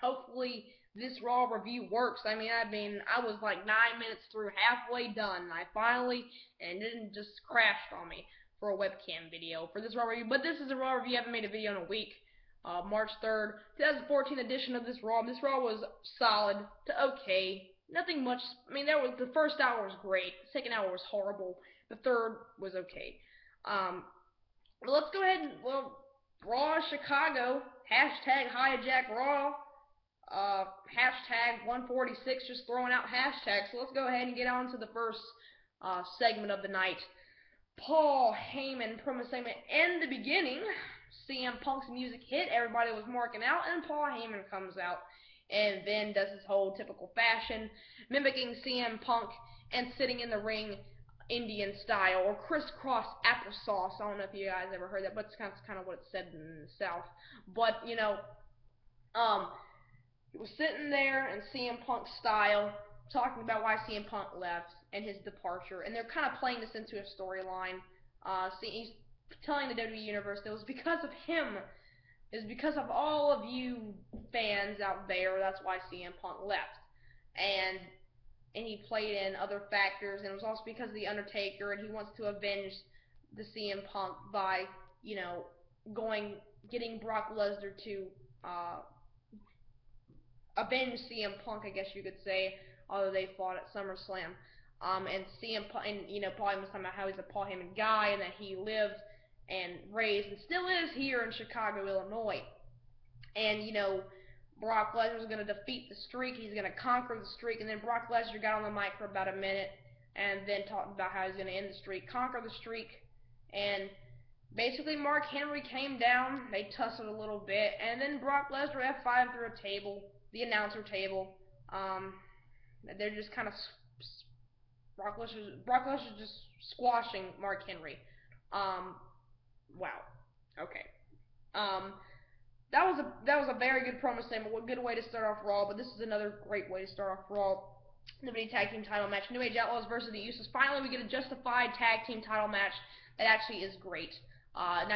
hopefully this Raw review works. I was like 9 minutes through, halfway done, and and it didn't just crashed on me for a webcam video for this Raw review. But this is a Raw review. I haven't made a video in a week. March 3rd, 2014 edition of this Raw. This Raw was solid to okay. Nothing much. The first hour was great. The second hour was horrible. The third was okay. But let's go ahead and, Raw Chicago, hashtag hijack Raw, hashtag 146, just throwing out hashtags. So let's go ahead and get on to the first segment of the night. Paul Heyman promo segment. In the beginning, CM Punk's music hit, everybody was marking out, and Paul Heyman comes out and then does his whole typical fashion, mimicking CM Punk and sitting in the ring Indian style, or crisscross applesauce. I don't know if you guys ever heard that, but it's kind of what it's said in the South. But, he was sitting there in CM Punk style, talking about why CM Punk left and his departure, and they're kind of playing this into a storyline. He's telling the WWE Universe that it was because of him, it was because of all of you fans out there, that's why CM Punk left. And he played in other factors, and it was also because of The Undertaker, and he wants to avenge the CM Punk by, getting Brock Lesnar to avenge CM Punk, I guess you could say, although they fought at SummerSlam. And CM Punk, and Paul Heyman was talking about how he's a Paul Heyman guy, and that he lived and raised and still is here in Chicago, Illinois. And Brock Lesnar was going to defeat the streak. He's going to conquer the streak. And then Brock Lesnar got on the mic for about a minute and then talked about how he's going to end the streak, conquer the streak. And basically Mark Henry came down. They tussled a little bit. And then Brock Lesnar F5 through a table, the announcer table. They're just kind of... Brock Lesnar just squashing Mark Henry. Wow. Okay. That was a very good promo segment. What good way to start off Raw, but this is another great way to start off Raw. The WWE Tag Team title match. New Age Outlaws versus the Usos. Finally, we get a justified tag team title match that actually is great.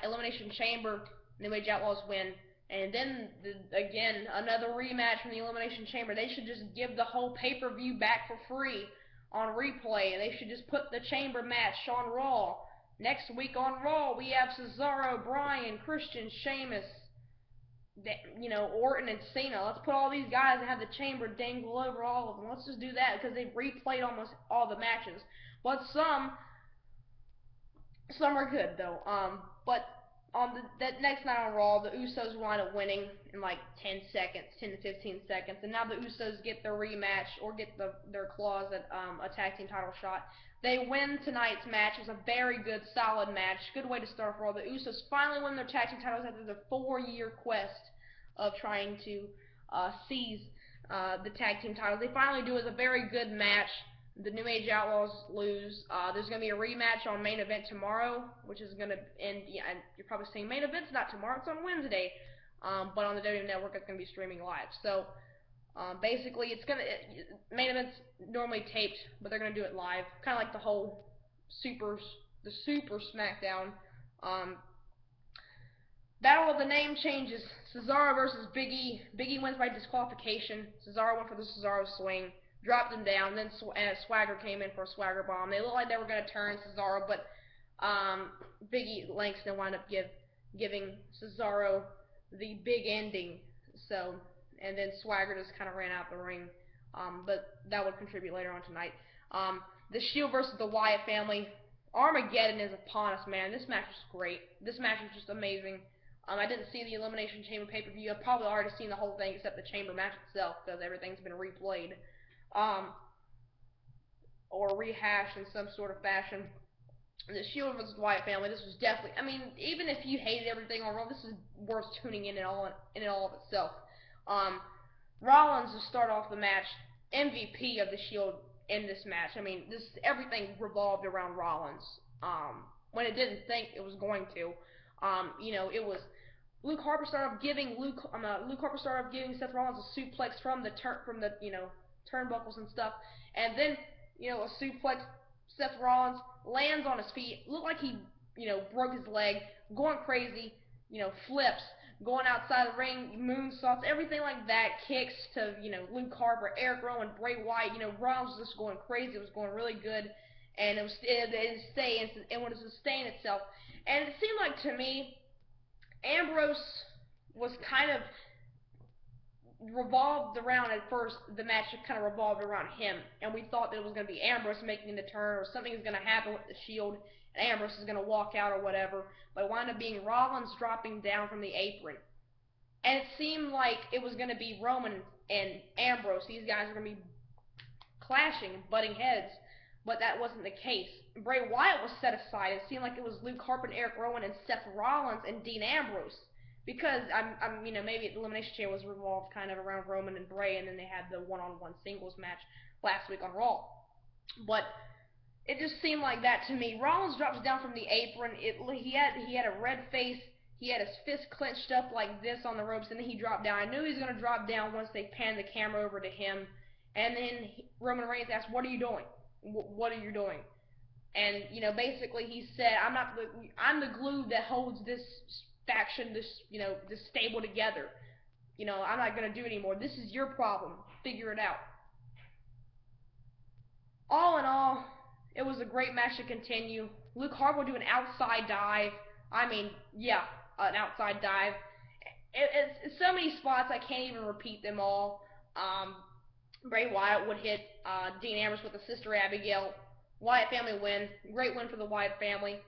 Elimination Chamber, New Age Outlaws win. And then, again, another rematch from the Elimination Chamber. They should just give the whole pay-per-view back for free on replay. They should just put the Chamber match on Raw. Next week on Raw, we have Cesaro, Bryan, Christian, Sheamus, Orton and Cena. Let's put all these guys and have the Chamber dangle over all of them. Let's just do that, because they've replayed almost all the matches. But some are good though. But on that next night on Raw, the Usos wind up winning in like 10 to 15 seconds, and now the Usos get their rematch or get their claws at a tag team title shot. They win tonight's match. It was a very good, solid match. Good way to start for all. The Usos finally win their tag team titles after their 4-year quest of trying to seize the tag team titles. They finally do. It was a very good match. The New Age Outlaws lose. There's going to be a rematch on Main Event tomorrow, which is going to end. Yeah, and you're probably saying Main Event's not tomorrow, it's on Wednesday. But on the WWE Network, it's going to be streaming live. So basically, Main Event's normally taped, but they're going to do it live. Kind of like the whole Super SmackDown. Battle of the Name changes. Cesaro versus Big E. Big E wins by disqualification. Cesaro went for the Cesaro swing, dropped him down, then Swagger came in for a Swagger bomb. They looked like they were going to turn Cesaro, but Big E Langston wound up giving Cesaro the big ending. So, and then Swagger just kind of ran out the ring. But that would contribute later on tonight. The Shield versus the Wyatt family. Armageddon is upon us, man. This match was great. This match was just amazing. I didn't see the Elimination Chamber pay-per-view. I've probably already seen the whole thing except the Chamber match itself, because everything's been replayed. Or rehashed in some sort of fashion. The Shield versus Wyatt family, this was definitely, even if you hated everything on Raw, this is worth tuning in all of itself. Rollins, to start off the match, MVP of the Shield in this match. Everything revolved around Rollins. When it didn't think it was going to. It was Luke Harper started giving Seth Rollins a suplex from the turnbuckles and stuff, and then a suplex. Seth Rollins lands on his feet, looked like he broke his leg, going crazy, flips, going outside the ring, moonsaults, everything like that, kicks to, Luke Harper, Eric Rowan, Bray Wyatt. Rollins was just going crazy. It was going really good, and it would sustain itself. And it seemed like to me, Ambrose was kind of revolved around at first. The match kind of revolved around him, and we thought that it was going to be Ambrose making the turn, or something was going to happen with the Shield, and Ambrose is going to walk out or whatever. But it wound up being Rollins dropping down from the apron, and it seemed like it was going to be Roman and Ambrose. These guys are going to be clashing, butting heads, but that wasn't the case. Bray Wyatt was set aside. It seemed like it was Luke Harper and Eric Rowan and Seth Rollins and Dean Ambrose. Because maybe the Elimination Chamber was revolved kind of around Roman and Bray, and then they had the one-on-one singles match last week on Raw. But it just seemed like that to me. Rollins drops down from the apron. He had a red face. He had his fist clenched up like this on the ropes, and then he dropped down. I knew he was going to drop down once they panned the camera over to him. And then Roman Reigns asked, "What are you doing? What are you doing?" And basically he said, "I'm the glue that holds this faction, this stable together. I'm not gonna do anymore. This is your problem. Figure it out." All in all, it was a great match to continue. Luke Harper would do an outside dive. An outside dive. It's so many spots I can't even repeat them all. Bray Wyatt would hit Dean Ambrose with the Sister Abigail. Wyatt family win. Great win for the Wyatt family.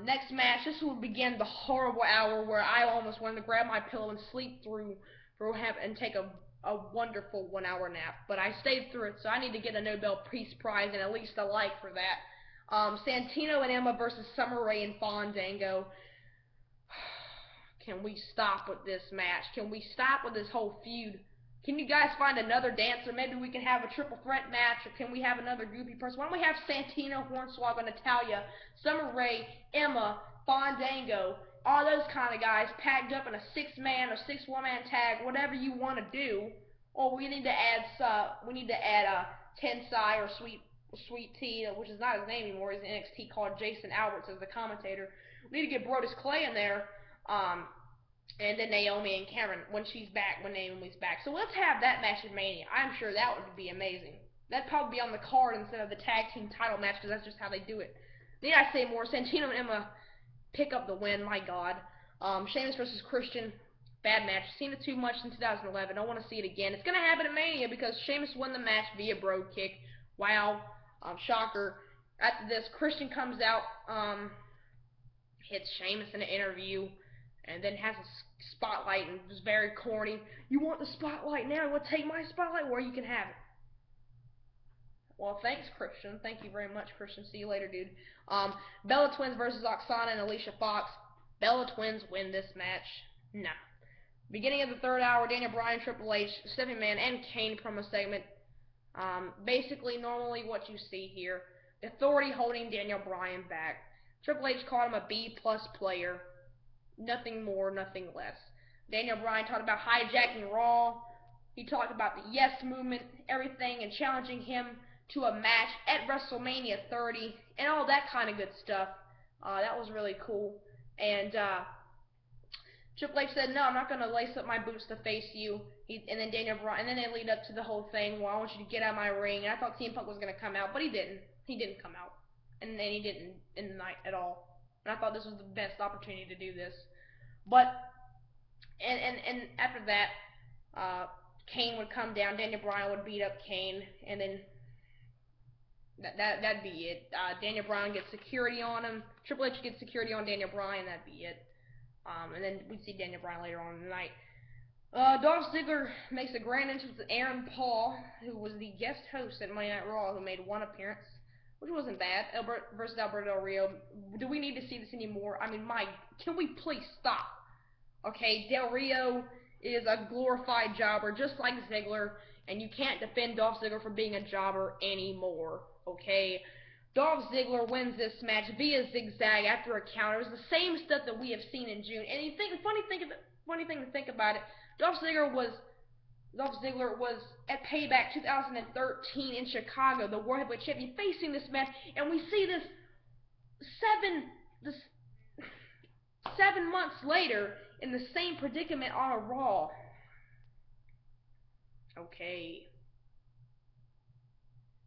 Next match, this will begin the horrible hour where I almost wanted to grab my pillow and sleep through and take a wonderful 1 hour nap. But I stayed through it, so I need to get a Nobel Peace Prize and at least a like for that. Santino and Emma versus Summer Rae and Fandango. Can we stop with this match? Can we stop with this whole feud? Can you guys find another dancer? Maybe we can have a triple threat match, or can we have another goofy person? Why don't we have Santino, Hornswoggle, Natalya, Summer Rae, Emma, Fandango, all those kind of guys packed up in a 6-man or 6-woman tag, whatever you want to do. Or we need to add Tensai or Sweet Tea, which is not his name anymore. He's in NXT, called Jason Alberts as the commentator. We need to get Brodus Clay in there. And then Naomi and Cameron when Naomi's back. So let's have that match at Mania. I'm sure that would be amazing. That'd probably be on the card instead of the tag team title match, because that's just how they do it. Need I say more? Santino and Emma pick up the win, my God. Sheamus vs Christian, bad match. Seen it too much in 2011. Don't want to see it again. It's going to happen at Mania because Sheamus won the match via Brogue Kick. Wow. Shocker. After this, Christian comes out, hits Sheamus in an interview, and then has a spotlight, and was very corny. "You want the spotlight now? Well, take my spotlight where you can have it." Well, thanks, Christian. Thank you very much, Christian. See you later, dude. Bella Twins versus Aksana and Alicia Fox. Bella Twins win this match. Nah. Beginning of the third hour, Daniel Bryan, Triple H, Stephanie McMahon, and Kane promo segment. Basically, normally what you see here. The Authority holding Daniel Bryan back. Triple H called him a B-plus player. Nothing more, nothing less. Daniel Bryan talked about hijacking Raw. He talked about the Yes Movement, everything, and challenging him to a match at WrestleMania 30, and all that kind of good stuff. That was really cool. And Triple H said, "No, I'm not going to lace up my boots to face you." And then Daniel Bryan, and then they lead up to the whole thing, "Well, I want you to get out of my ring." And I thought CM Punk was going to come out, but he didn't. He didn't come out. And then he didn't in the night at all. And I thought this was the best opportunity to do this. But, and after that, Kane would come down, Daniel Bryan would beat up Kane, and then that'd be it. Daniel Bryan gets security on him, Triple H gets security on Daniel Bryan, that'd be it. And then we'd see Daniel Bryan later on in the night. Dolph Ziggler makes a grand entrance with Aaron Paul, who was the guest host at Monday Night Raw, who made one appearance, which wasn't bad. Versus Alberto Del Rio. Do we need to see this anymore? I mean, can we please stop? Okay, Del Rio is a glorified jobber, just like Ziggler, and you can't defend Dolph Ziggler for being a jobber anymore. Okay, Dolph Ziggler wins this match via zigzag after a counter. It was the same stuff that we have seen in June. And funny thing to think about it, Dolph Ziggler was at Payback 2013 in Chicago, the World Heavyweight Champion, facing this match, and we see this 7 months later in the same predicament on a Raw. Okay.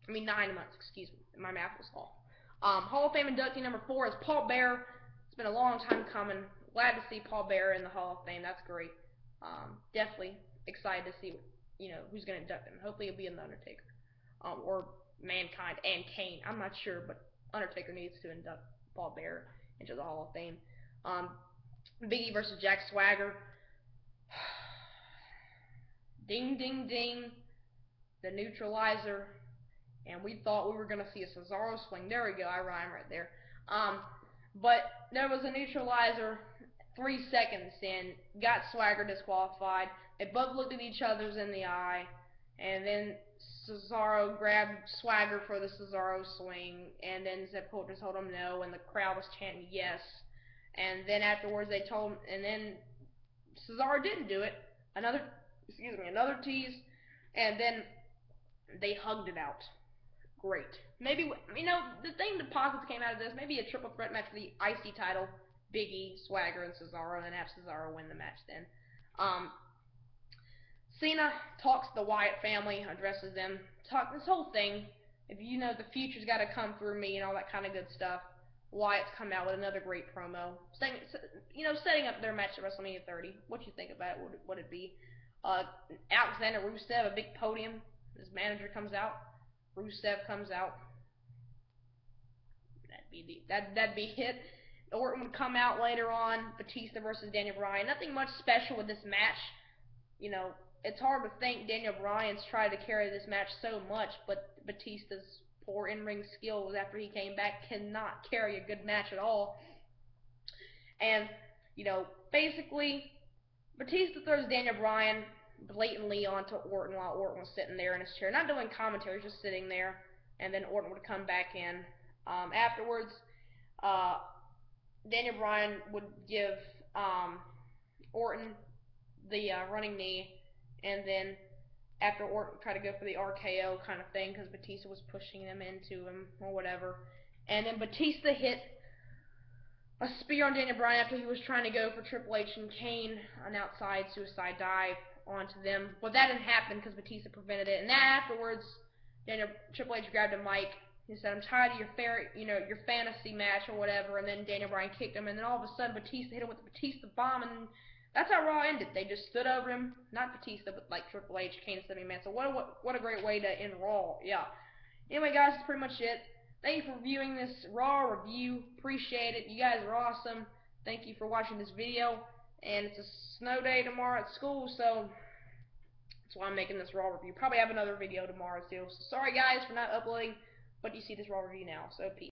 I mean 9 months, excuse me. My math was off. Hall of Fame inductee number 4 is Paul Bearer. It's been a long time coming. Glad to see Paul Bearer in the Hall of Fame. That's great. Definitely excited to see who's going to induct him. Hopefully it'll be an Undertaker. Or Mankind and Kane. I'm not sure, but Undertaker needs to induct Paul Bearer into the Hall of Fame. Big E versus Jack Swagger. Ding, ding, ding. The neutralizer. And we thought we were going to see a Cesaro swing. There we go. I rhyme right there. But there was a neutralizer 3 seconds in. Got Swagger disqualified. They both looked at each other in the eye. And then Cesaro grabbed Swagger for the Cesaro swing. And then Seth told him no. And the crowd was chanting yes. And then afterwards they told him. And then Cesaro didn't do it. Another tease. And then they hugged it out. Great. Maybe, the thing that positives came out of this, maybe a triple threat match for the IC title, Big E, Swagger, and Cesaro, and then have Cesaro win the match then. Cena talks to the Wyatt family, addresses them, this whole thing, if the future's got to come through me and all that kind of good stuff. Wyatt's come out with another great promo, setting up their match at WrestleMania 30. What you think about it? Would it be Alexander Rusev, a big podium, his manager comes out, Rusev comes out. That'd be it. Orton would come out later on. Batista versus Daniel Bryan. Nothing much special with this match. It's hard to think Daniel Bryan's tried to carry this match so much, but Batista's poor in-ring skills after he came back cannot carry a good match at all. And basically, Batista throws Daniel Bryan blatantly onto Orton while Orton was sitting there in his chair, not doing commentary, just sitting there, and then Orton would come back in. Afterwards, Daniel Bryan would give Orton the running knee, and then after Orton tried to go for the RKO kind of thing, because Batista was pushing him into him or whatever, and then Batista hit a spear on Daniel Bryan after he was trying to go for Triple H and Kane, an outside suicide dive onto them. Well, that didn't happen because Batista prevented it. And then afterwards, Triple H grabbed a mic. He said, "I'm tired of your fantasy match or whatever." And then Daniel Bryan kicked him. And then all of a sudden, Batista hit him with the Batista bomb. And that's how Raw ended. They just stood over him. Not Batista, but like Triple H, Kane, and Stephanie McMahon. So what a great way to end Raw. Yeah. Anyway, guys, that's pretty much it. Thank you for viewing this Raw review. Appreciate it. You guys are awesome. Thank you for watching this video. And it's a snow day tomorrow at school, so that's why I'm making this Raw review. Probably have another video tomorrow too. So sorry guys for not uploading, but you see this Raw review now. So peace.